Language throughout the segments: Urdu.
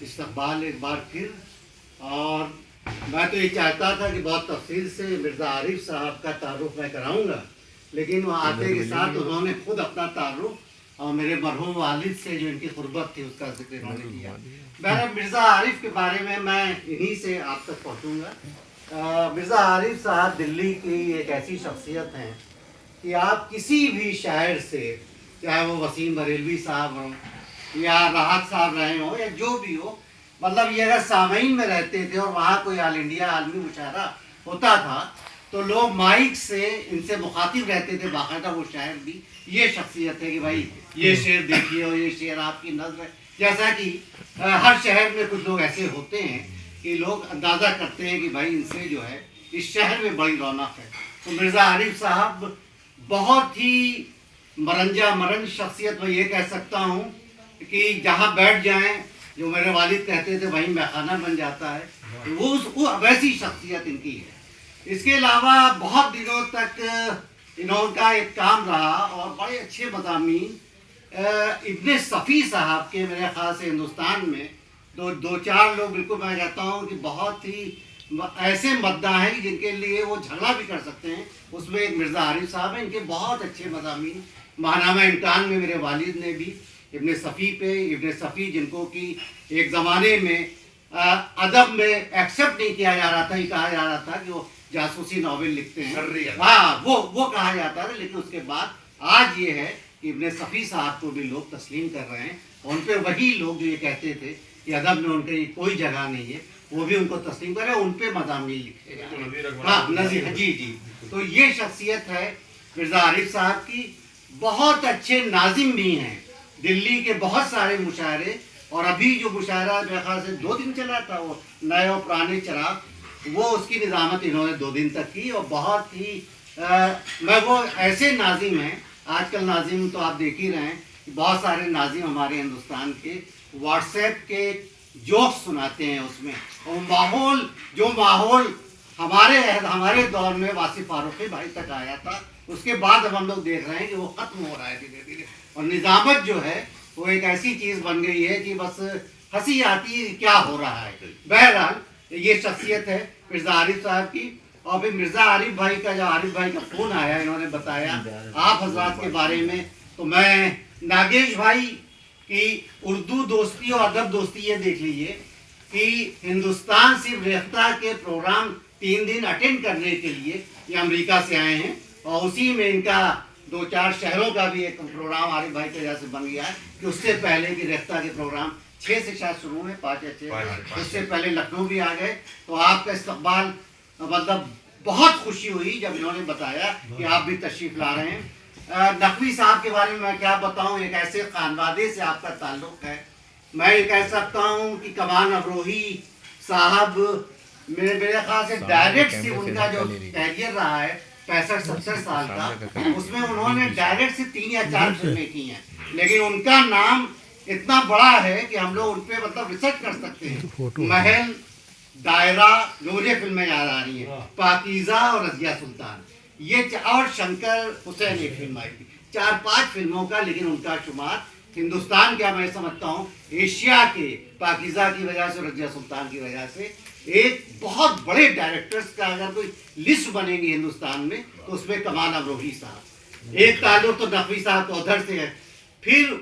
استقبال ایک بار پھر. اور میں تو یہ چاہتا تھا کہ بہت تفصیل سے مرزا عارف صاحب کا تعارف میں کراؤں گا، لیکن وہ آتے کے ساتھ انہوں نے خود اپنا تعارف اور میرے مرحوم والد سے جو ان کی قربت تھی اس کا ذکر انہوں نے کیا. بہرحال مرزا عارف کے بارے میں انہی سے آپ تک پہنچوں گا. مرزا عارف صاحب دلی کی ایک ایسی شخصیت ہیں کہ آپ کسی بھی شاعر سے، چاہے وہ وسیم بریلوی صاحب ہوں یا راحت صاحب رہے ہوں یا جو بھی ہو، مطلب یہ اگر سامعین میں رہتے تھے اور وہاں کوئی آل انڈیا عالمی مشاعرہ ہوتا تھا تو لوگ مائک سے ان سے مخاطب رہتے تھے، باقاعدہ وہ شاعر بھی یہ شخصیت ہے کہ بھائی یہ شعر دیکھیے اور یہ شعر آپ کی نظر ہے. جیسا کہ ہر شہر میں کچھ لوگ ایسے ہوتے ہیں کہ لوگ اندازہ کرتے ہیں کہ بھائی ان سے جو ہے اس شہر میں بڑی رونق ہے. تو مرزا عارف صاحب بہت ہی مرنجا مرنج شخصیت، میں یہ کہہ سکتا ہوں کہ جہاں بیٹھ جائیں جو میرے والد کہتے تھے وہیں میخانہ بن جاتا ہے، وہ ویسی شخصیت ان کی ہے. اس کے علاوہ بہت دنوں تک انہوں کا ایک کام رہا اور بڑے اچھے مضامین ابن صفی صاحب کے میرے خیال سے ہندوستان میں دو چار لوگ، بالکل میں کہتا ہوں کہ بہت ہی ایسے مداح ہیں جن کے لیے وہ جھگڑا بھی کر سکتے ہیں. اس میں ایک مرزا عارف صاحب ہیں، ان کے بہت اچھے مضامین. ماہنامہ امتحان میں میرے والد نے بھی ابن صفی جن کو کہ ایک زمانے میں ادب میں ایکسیپٹ نہیں کیا جا رہا تھا، یہ کہا جا رہا تھا کہ وہ جاسوسی ناول لکھتے ہیں، ہاں وہ کہا جاتا تھا. لیکن اس کے بعد آج یہ ہے کہ ابن صفی صاحب کو بھی لوگ تسلیم کر رہے ہیں. ان پہ وہی لوگ جو یہ کہتے تھے کہ ادب میں ان کی کوئی جگہ نہیں ہے، وہ بھی ان کو تسلیم کر رہے ہیں، ان پہ مضامین لکھے جا رہے ہیں. ہاں نظیر، جی. تو یہ شخصیت ہے مرزا عارف صاحب کی. بہت اچھے ناظم بھی ہیں، دلی کے بہت سارے مشاعرے، اور ابھی جو مشاعرہ میرے خیال سے 2 دن چلا تھا، وہ نئے اور پرانے چراغ، وہ اس کی نظامت انہوں نے 2 دن تک کی. اور بہت ہی میں وہ ایسے ناظم ہیں، آج کل ناظم تو آپ دیکھ ہی رہے ہیں کہ بہت سارے ناظم ہمارے ہندوستان کے واٹس ایپ کے جوکس سناتے ہیں اس میں، اور جو ماحول ہمارے دور میں واصف فاروقی بھائی تک آیا تھا، اس کے بعد اب ہم لوگ دیکھ رہے ہیں کہ وہ ختم ہو رہا ہے دھیرے دھیرے. اور نظامت جو ہے وہ ایک ایسی چیز بن گئی ہے کہ بس ہنسی آتی ہے کیا ہو رہا ہے. بہرحال یہ شخصیت ہے مرزا عارف صاحب کی. اور پھر مرزا عارف بھائی کا جب عارف بھائی کا فون آیا، انہوں نے بتایا آپ حضرات کے بارے میں، تو میں ناگیش بھائی کی اردو دوستی اور ادب دوستی یہ دیکھ لیجیے کہ ہندوستان صرف ریختہ کے پروگرام 3 دن اٹینڈ کرنے کے لیے یہ امریکہ سے آئے ہیں، اور اسی میں ان کا 2-4 شہروں کا بھی ایک پروگرام عارف بھائی کی وجہ سے بن گیا ہے. کہ اس سے پہلے کی ریختہ کے پروگرام 6 سے شاید شروع میں 5 یا 6، اس سے پہلے لکھنؤ بھی آ گئے. تو آپ کا استقبال مطلب بہت خوشی ہوئی جب انہوں نے بتایا کہ آپ بھی تشریف لا رہے ہیں. نقوی صاحب کے بارے میں کیا بتاؤں، ایک ایسے خانوادے سے آپ کا تعلق ہے. میں یہ کہہ سکتا ہوں کہ کمان ابروہی صاحب میرے خیال سے ڈائریکٹ سے ان کا جو کیریئر رہا ہے 65-70 سال کا، اس میں انہوں نے ڈائریکٹ سے 3 یا 4 فلمیں کی ہیں. لیکن ان کا نام اتنا بڑا ہے کہ ہم لوگ ان پہ مطلب ریسرچ کر سکتے ہیں. محل، دائرہ، جو مجھے فلمیں یاد آ رہی ہیں، پاکیزہ اور رضیہ سلطان، یہ اور شنکر حسین ایک فلم آئی تھی، 4-5 فلموں کا. لیکن ان کا شمار ہندوستان کا میں سمجھتا ہوں ایشیا کے پاکیزہ کی وجہ سے، رضیہ سلطان کی وجہ سے، ایک بہت بڑے ڈائریکٹرز کا اگر کوئی لسٹ بنے گی ہندوستان میں تو اس میں کمان ابروہی صاحب. ایک تعلق تو نقوی صاحب کو ادھر سے ہے. پھر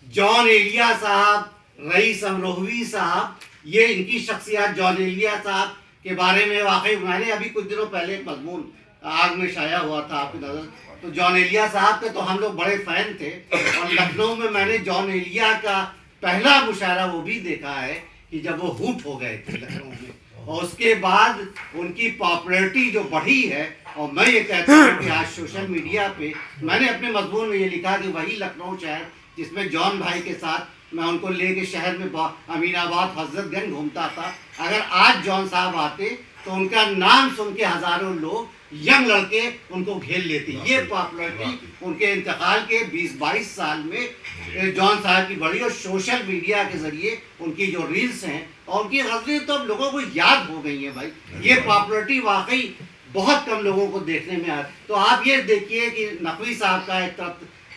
جان ایلیا صاحب، رئیس امروہوی صاحب، یہ ان کی شخصیات. جان ایلیا صاحب کے بارے میں واقعی میں نے ابھی کچھ دنوں پہلے ایک مضمون آگ میں شائع ہوا تھا آپ کی نظر. تو جان ایلیا صاحب کے تو ہم لوگ بڑے فین تھے، اور لکھنؤ میں نے جان ایلیا کا پہلا مشاعرہ وہ بھی دیکھا ہے کہ جب وہ ہوٹ ہو گئے تھے لکھنؤ میں، اور اس کے بعد ان کی پاپولرٹی جو بڑھی ہے. اور میں یہ کہتا ہوں کہ آج سوشل میڈیا پہ میں نے اپنے مضمون میں یہ لکھا کہ وہی لکھنؤ شہر جس میں جان بھائی کے ساتھ میں ان کو لے کے شہر میں امین آباد، حضرت گنج گھومتا تھا، اگر آج جان صاحب آتے تو ان کا نام سن کے ہزاروں لوگ ینگ لڑکے ان کو گھیر لیتے. یہ پاپولرٹی ان کے انتقال کے 20-22 سال میں جان صاحب کی بڑی، اور سوشل میڈیا کے ذریعے ان کی جو ریلز ہیں اور ان کی غزلیں تو اب لوگوں کو یاد ہو گئی ہیں. بھائی یہ پاپولرٹی واقعی بہت کم لوگوں کو دیکھنے میں آتی. تو آپ یہ دیکھیے کہ نقوی صاحب کا ایک طرف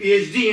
PhD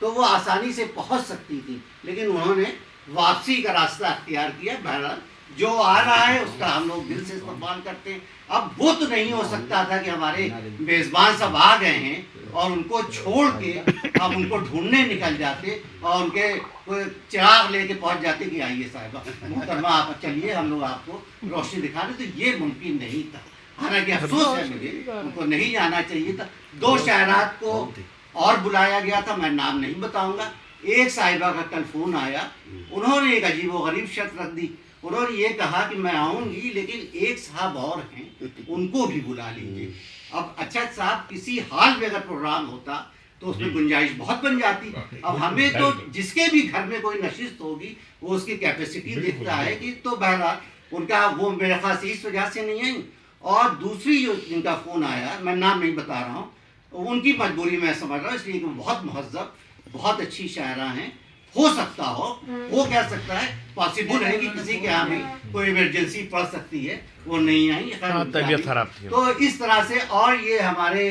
تو وہ آسانی سے پہنچ سکتی تھی، لیکن انہوں نے واپسی کا راستہ اختیار کیا۔ بہرحال جو آ رہا ہے اس کا ہم لوگ دل سے استقبال کرتے ہیں۔ اب وہ تو نہیں ہو سکتا تھا کہ ہمارے میزبان سب آ گئے ہیں اور ان کو چھوڑ کے اب ان کو ڈھونڈنے نکل جاتے اور ان کے کوئی چراغ لے کے پہنچ جاتے کہ آئیے صاحبہ محترمہ آپ چلیے ہم لوگ آپ کو روشنی دکھا رہے، تو یہ ممکن نہیں تھا۔ حالانکہ افسوس ہے مجھے، ان کو نہیں جانا چاہیے تھا۔ 2 شاعرات کو اور بلایا گیا تھا، میں نام نہیں بتاؤں گا۔ ایک صاحبہ کا کل فون آیا، انہوں نے ایک عجیب و غریب شرط رکھ دی، انہوں نے یہ کہا کہ میں آؤں گی لیکن ایک صاحب اور ہیں ان کو بھی بلا لیجیے۔ اب اچھا صاحب کسی حال میں اگر پروگرام ہوتا تو اس میں گنجائش بہت بن جاتی۔ اب ہمیں تو جس کے بھی گھر میں کوئی نشست ہوگی وہ اس کی کیپیسٹی دیکھتا ہے کہ تو بہرحال ان کا وہ میرے خیال سے اس وجہ سے نہیں آئی۔ اور دوسری جو جن کا فون آیا، میں نام نہیں بتا رہا ہوں، ان کی مجبوری میں سمجھ رہا ہوں، اس لیے کہ وہ بہت مہذب بہت اچھی شاعرہ ہیں۔ ہو سکتا ہو، وہ کہہ سکتا ہے، پاسبل ہے کہ کسی کے یہاں بھی کوئی ایمرجنسی پڑ سکتی ہے، وہ نہیں آئی، طبیعت خراب تھی۔ تو اس طرح سے۔ اور یہ ہمارے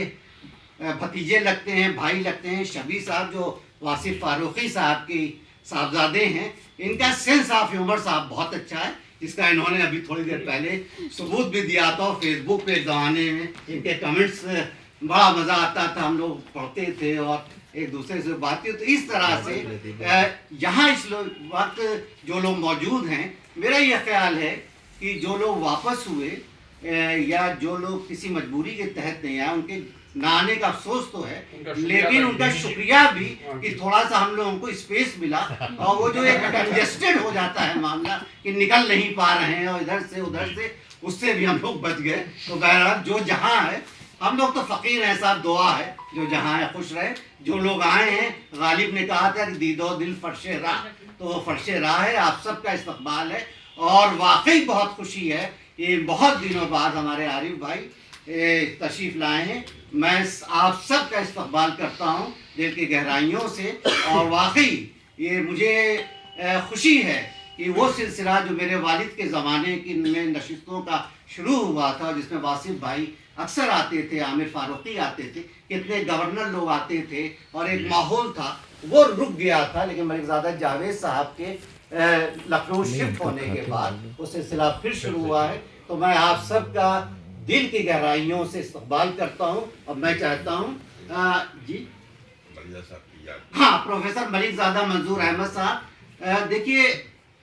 بھتیجے لگتے ہیں، بھائی لگتے ہیں، شبی صاحب جو واصف فاروقی صاحب کی صاحبزادے ہیں، ان کا سینس آف ہیومر صاحب بہت اچھا ہے، جس کا انہوں نے ابھی تھوڑی دیر پہلے ثبوت بھی دیا تھا۔ فیس بک پہ زمانے میں ان کے کمنٹس بڑا مزہ آتا تھا، ہم لوگ پڑھتے تھے اور ایک دوسرے سے بات کی۔ تو اس طرح سے یہاں اس وقت جو لوگ موجود ہیں، میرا یہ خیال ہے کہ جو لوگ واپس ہوئے یا جو لوگ کسی مجبوری کے تحت نہیں آئے، ان کے نہ آنے کا افسوس تو ہے، لیکن ان کا شکریہ بھی کہ تھوڑا سا ہم لوگوں کو اسپیس ملا۔ اور وہ جو ایک کنجسٹڈ ہو جاتا ہے معاملہ کہ نکل نہیں پا رہے ہیں اور ادھر سے ادھر سے، اس سے بھی ہم لوگ بچ گئے۔ تو بہرحال جو جہاں ہے، ہم لوگ تو فقیر ہیں صاحب، دعا ہے جو جہاں ہے خوش رہے۔ جو لوگ آئے ہیں، غالب نے کہا تھا کہ دید و دل فرش راہ، تو وہ فرش راہ ہے، آپ سب کا استقبال ہے اور واقعی بہت خوشی ہے۔ یہ بہت دنوں بعد ہمارے عارف بھائی تشریف لائے ہیں، میں آپ سب کا استقبال کرتا ہوں دل کی گہرائیوں سے۔ اور واقعی یہ مجھے خوشی ہے کہ وہ سلسلہ جو میرے والد کے زمانے کی میں نشستوں کا شروع ہوا تھا، جس میں واصف بھائی اکثر آتے تھے، عامر فاروقی آتے تھے، کتنے گورنر لوگ آتے تھے اور ایک ماحول تھا، وہ رک گیا تھا۔ لیکن ملک زادہ جاوید صاحب کے لکھنؤ شفٹ ہونے کے بعد وہ سلسلہ پھر شروع ہوا ہے۔ تو میں آپ سب کا دل کی گہرائیوں سے استقبال کرتا ہوں اور میں چاہتا ہوں جی ہاں پروفیسر ملک زادہ منظور احمد صاحب، دیکھیے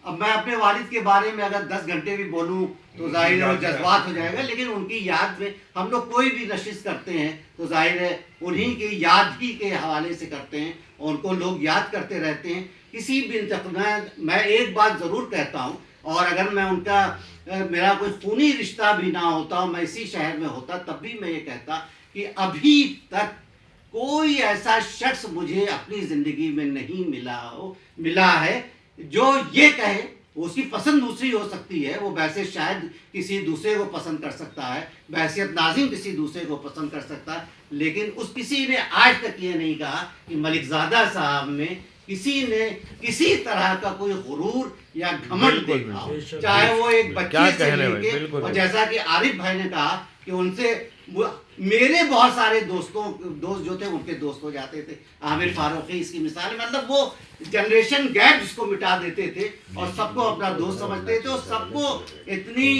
اب میں اپنے والد کے بارے میں اگر 10 گھنٹے بھی بولوں تو ظاہر ہے وہ جذبات ہو جائے گا، لیکن ان کی یاد میں ہم لوگ کوئی بھی نشست کرتے ہیں تو ظاہر ہے انہی کی یاد ہی کے حوالے سے کرتے ہیں اور ان کو لوگ یاد کرتے رہتے ہیں۔ کسی بھی میں ایک بات ضرور کہتا ہوں، اور اگر میں ان کا میرا کوئی خونی رشتہ بھی نہ ہوتا، میں اسی شہر میں ہوتا، تب بھی میں یہ کہتا کہ ابھی تک کوئی ایسا شخص مجھے اپنی زندگی میں نہیں ملا ہے جو یہ کہے، اس کی پسند دوسری ہو سکتی ہے، وہ ویسے شاید کسی دوسرے کو پسند کر سکتا ہے، بحیثیت ناظم کسی دوسرے کو پسند کر سکتا ہے، لیکن اس کسی نے آج تک یہ نہیں کہا کہ ملک زادہ صاحب میں کسی نے کسی طرح کا کوئی غرور یا گھمنڈ دیکھا ہو، چاہے وہ ایک بچے سے لے کے، اور جیسا کہ عارف بھائی نے کہا کہ ان سے میرے بہت سارے دوست جو تھے ان کے دوست ہو جاتے تھے۔ عامر فاروقی اس کی مثال ہے، مطلب وہ جنریشن گیپ جس کو مٹا دیتے تھے اور سب کو اپنا دوست سمجھتے تھے اور سب کو اتنی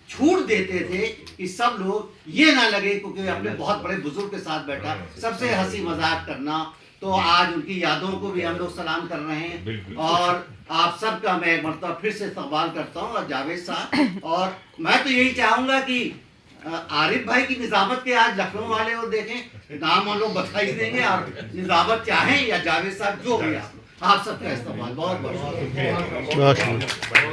چھوٹ دیتے تھے کہ سب لوگ یہ نہ لگے کیونکہ اپنے بہت بڑے بزرگ کے ساتھ بیٹھا، سب سے ہنسی مذاق کرنا۔ تو آج ان کی یادوں کو بھی ہم لوگ سلام کر رہے ہیں اور آپ سب کا میں ایک مرتبہ پھر سے استقبال کرتا ہوں۔ اور جاوید صاحب، اور میں تو یہی چاہوں گا کہ عارف بھائی کی نظامت کے آج لکھنؤ والے وہ دیکھیں، نام ہم لوگ بتا ہی دیں گے، اور نظامت چاہیں یا جاوید صاحب جو بھی آپ سب کا استعمال بہت بہت